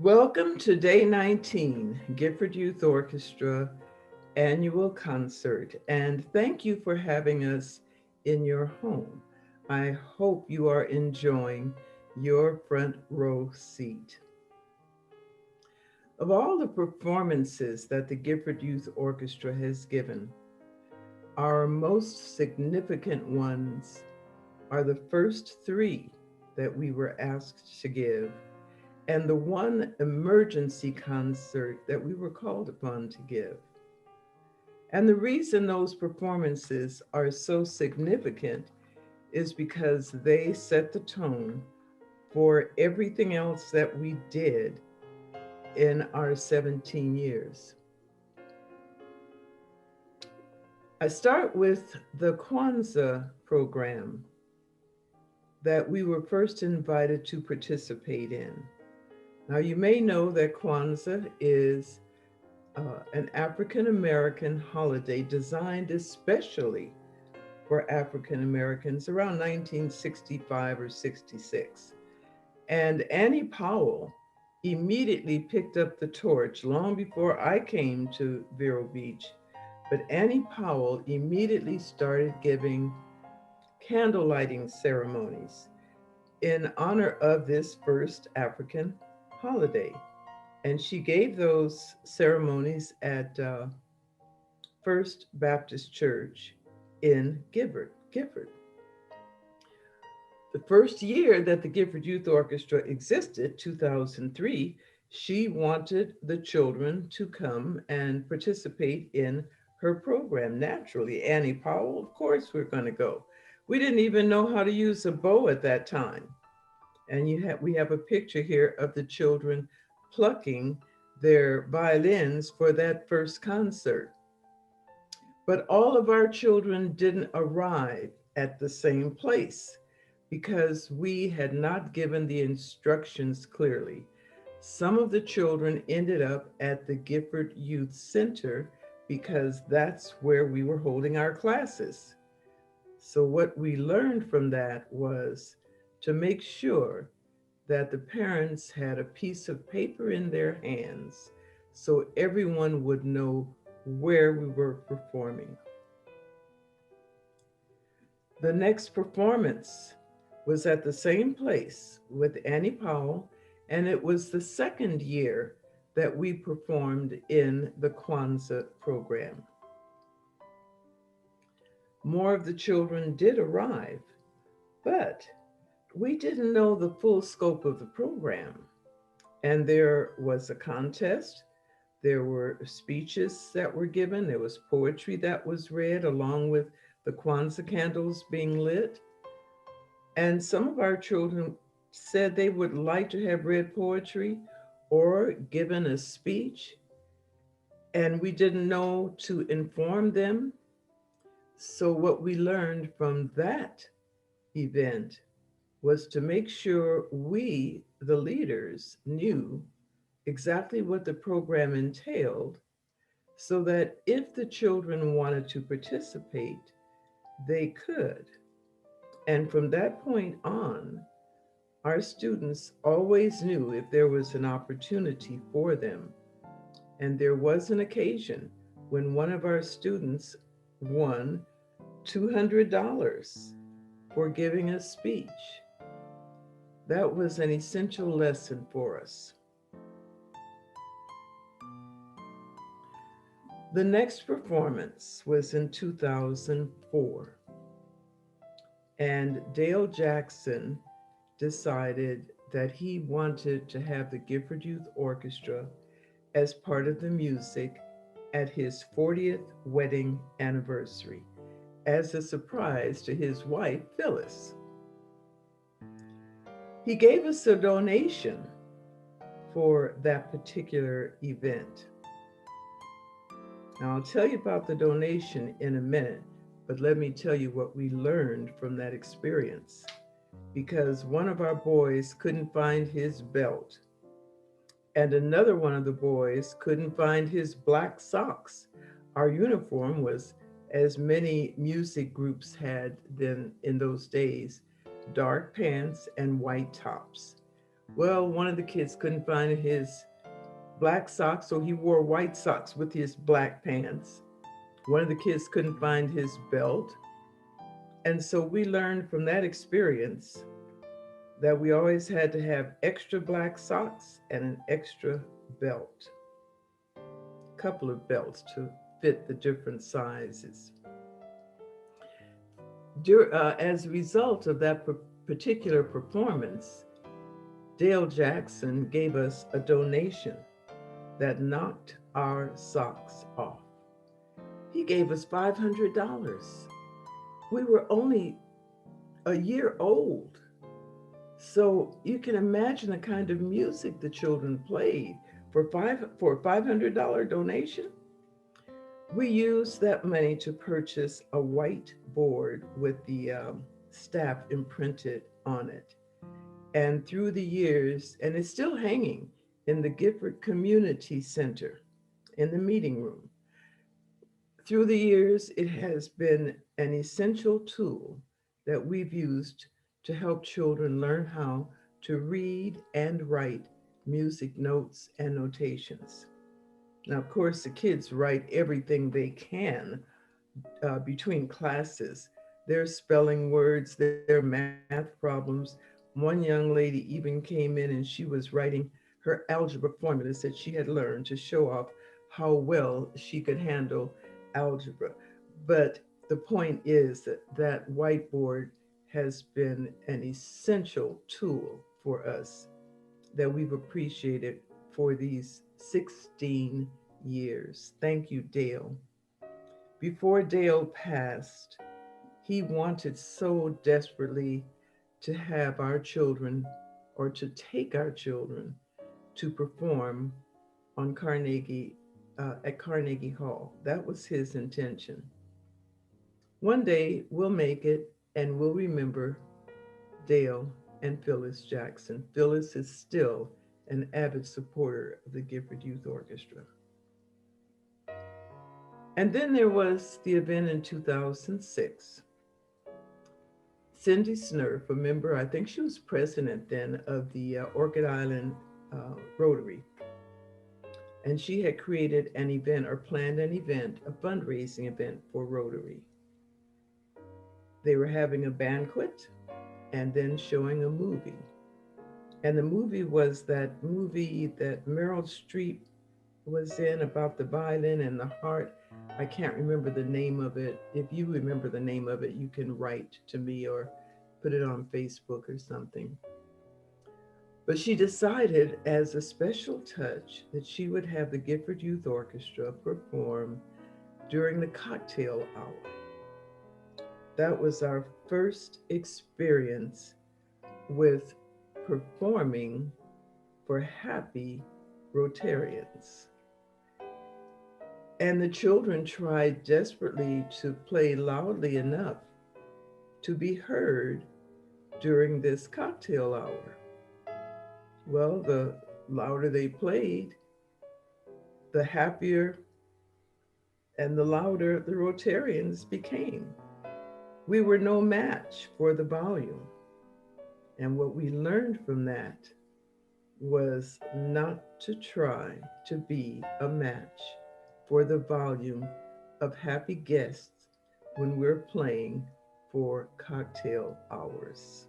Welcome to Day 19, Gifford Youth Orchestra Annual Concert, and thank you for having us in your home. I hope you are enjoying your front row seat. Of all the performances that the Gifford Youth Orchestra has given, our most significant ones are the first three that we were asked to give and the one emergency concert that we were called upon to give. And the reason those performances are so significant is because they set the tone for everything else that we did in our 17 years. I start with the Kwanzaa program that we were first invited to participate in. Now, you may know that Kwanzaa is an African American holiday designed especially for African Americans around 1965 or 66. And Annie Powell immediately picked up the torch long before I came to Vero Beach. But Annie Powell immediately started giving candle lighting ceremonies in honor of this first African holiday. And she gave those ceremonies at First Baptist Church in Gifford. The first year that the Gifford Youth Orchestra existed, 2003, she wanted the children to come and participate in her program. Naturally, Annie Powell, of course, we're going to go. We didn't even know how to use a bow at that time. And we have a picture here of the children plucking their violins for that first concert. But all of our children didn't arrive at the same place because we had not given the instructions clearly. Some of the children ended up at the Gifford Youth Center because that's where we were holding our classes. So what we learned from that was to make sure that the parents had a piece of paper in their hands so everyone would know where we were performing. The next performance was at the same place with Annie Powell, and it was the second year that we performed in the Kwanzaa program. More of the children did arrive, but we didn't know the full scope of the program. And there was a contest, there were speeches that were given, there was poetry that was read along with the Kwanzaa candles being lit. And some of our children said they would like to have read poetry or given a speech, and we didn't know to inform them. So, what we learned from that event was to make sure we, the leaders, knew exactly what the program entailed so that if the children wanted to participate, they could. And from that point on, our students always knew if there was an opportunity for them. And there was an occasion when one of our students won $200 for giving a speech. That was an essential lesson for us. The next performance was in 2004, and Dale Jackson decided that he wanted to have the Gifford Youth Orchestra as part of the music at his 40th wedding anniversary as a surprise to his wife, Phyllis. He gave us a donation for that particular event. Now, I'll tell you about the donation in a minute, but let me tell you what we learned from that experience. Because one of our boys couldn't find his belt, and another one of the boys couldn't find his black socks. Our uniform was, as many music groups had then in those days, dark pants and white tops. Well, one of the kids couldn't find his black socks, so he wore white socks with his black pants. One of the kids couldn't find his belt. And so we learned from that experience that we always had to have extra black socks and an extra belt, couple of belts to fit the different sizes. As a result of that particular performance, Dale Jackson gave us a donation that knocked our socks off. He gave us $500. We were only a year old. So you can imagine the kind of music the children played for a $500 donation. We used that money to purchase a white board with the staff imprinted on it. And through the years, and it's still hanging in the Gifford Community Center in the meeting room. Through the years, it has been an essential tool that we've used to help children learn how to read and write music notes and notations. Now, of course, the kids write everything they can between classes. They're spelling words, their math problems. One young lady even came in and she was writing her algebra formulas that she had learned to show off how well she could handle algebra. But the point is that that whiteboard has been an essential tool for us that we've appreciated for these 16 years. Thank you, Dale. Before Dale passed, he wanted so desperately to have our children or to take our children to perform on at Carnegie Hall. That was his intention. One day we'll make it and we'll remember Dale and Phyllis Jackson. Phyllis is still an avid supporter of the Gifford Youth Orchestra. And then there was the event in 2006. Cindy Snurf, a member, I think she was president then of the Orchid Island Rotary, and she had created an event or planned an event, a fundraising event for Rotary. They were having a banquet and then showing a movie. And the movie was that movie that Meryl Streep was in about the violin and the heart. I can't remember the name of it. If you remember the name of it, you can write to me or put it on Facebook or something. But she decided as a special touch that she would have the Gifford Youth Orchestra perform during the cocktail hour. That was our first experience with performing for happy Rotarians. And the children tried desperately to play loudly enough to be heard during this cocktail hour. Well, the louder they played, the happier and the louder the Rotarians became. We were no match for the volume. And what we learned from that was not to try to be a match for the volume of happy guests when we're playing for cocktail hours.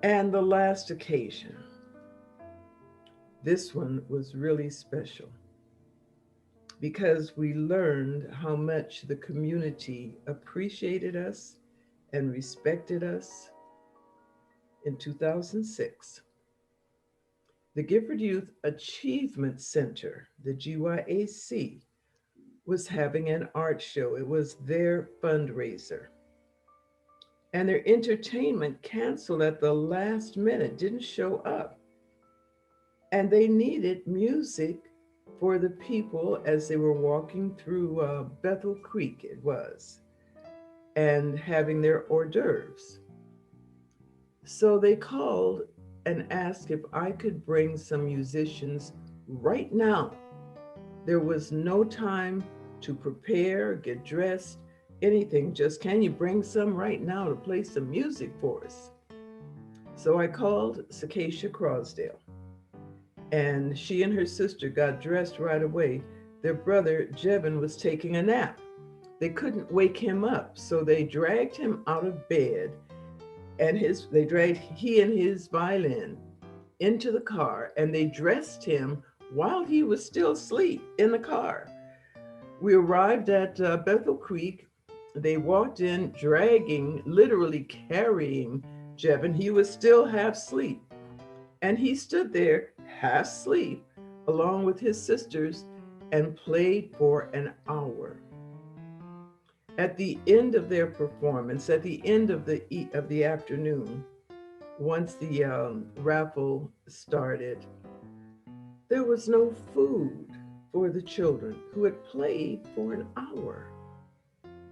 And the last occasion, this one was really special because we learned how much the community appreciated us and respected us. In 2006, the Gifford Youth Achievement Center, the GYAC, was having an art show. It was their fundraiser. And their entertainment canceled at the last minute, didn't show up. And they needed music for the people as they were walking through Bethel Creek, it was, and having their hors d'oeuvres. So they called and asked if I could bring some musicians right now. There was no time to prepare, get dressed, anything. Just can you bring some right now to play some music for us? So I called Sacacia Crosdale, and she and her sister got dressed right away. Their brother, Jevin, was taking a nap. They couldn't wake him up, so they dragged him out of bed and they dragged he and his violin into the car, and they dressed him while he was still asleep in the car. We arrived at Bethel Creek. They walked in dragging, literally carrying Jevin. He was still half asleep. And he stood there half asleep along with his sisters and played for an hour. At the end of their performance, at the end of the afternoon, once the raffle started, there was no food for the children who had played for an hour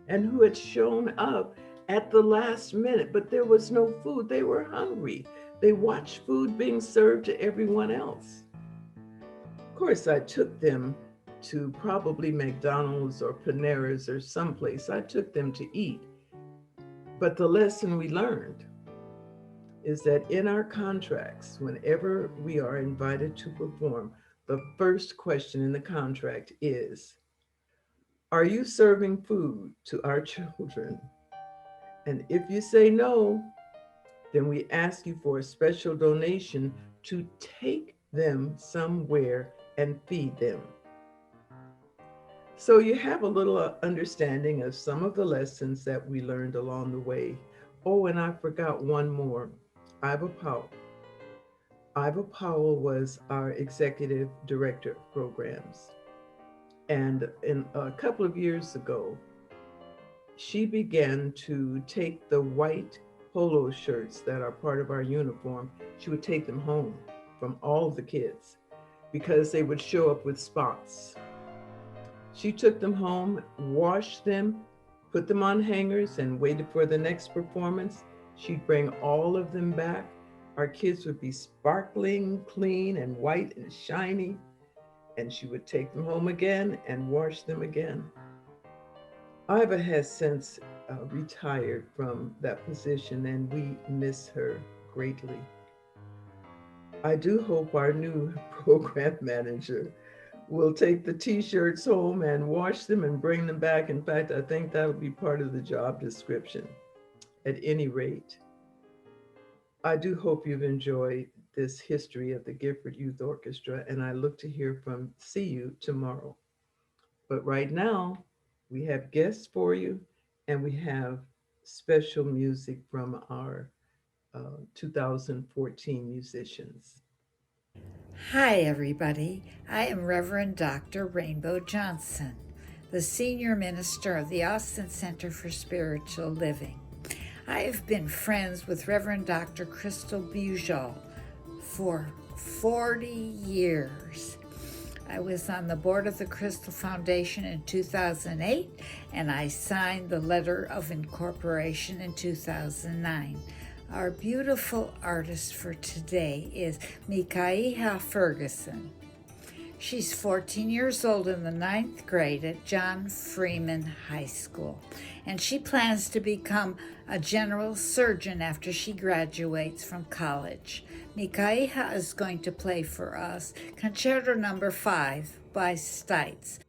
and who had shown up at the last minute, but there was no food. They were hungry. They watched food being served to everyone else. Of course, I took them to probably McDonald's or Panera's or someplace. I took them to eat. But the lesson we learned is that in our contracts, whenever we are invited to perform, the first question in the contract is, are you serving food to our children? And if you say no, then we ask you for a special donation to take them somewhere and feed them. So you have a little understanding of some of the lessons that we learned along the way. Oh, and I forgot one more. Iva Powell. Iva Powell was our executive director of programs. And in a couple of years ago, she began to take the white polo shirts that are part of our uniform, she would take them home from all the kids because they would show up with spots. She took them home, washed them, put them on hangers, and waited for the next performance. She'd bring all of them back. Our kids would be sparkling, clean, and white and shiny. And she would take them home again and wash them again. Iva has since retired from that position, and we miss her greatly. I do hope our new program manager will take the t-shirts home and wash them and bring them back. In fact, I think that'll be part of the job description. At any rate, I do hope you've enjoyed this history of the Gifford Youth Orchestra, and I look to see you tomorrow. But right now, we have guests for you, and we have special music from our 2014 musicians. Hi, everybody. I am Reverend Dr. Rainbow Johnson, the Senior Minister of the Austin Center for Spiritual Living. I have been friends with Reverend Dr. Crystal Bujal for 40 years. I was on the board of the Crystal Foundation in 2008, and I signed the letter of incorporation in 2009. Our beautiful artist for today is Micaiah Ferguson. She's 14 years old in the 9th grade at John Freeman High School, and she plans to become a general surgeon after she graduates from college. Micaiah is going to play for us Concerto No. 5 by Stites.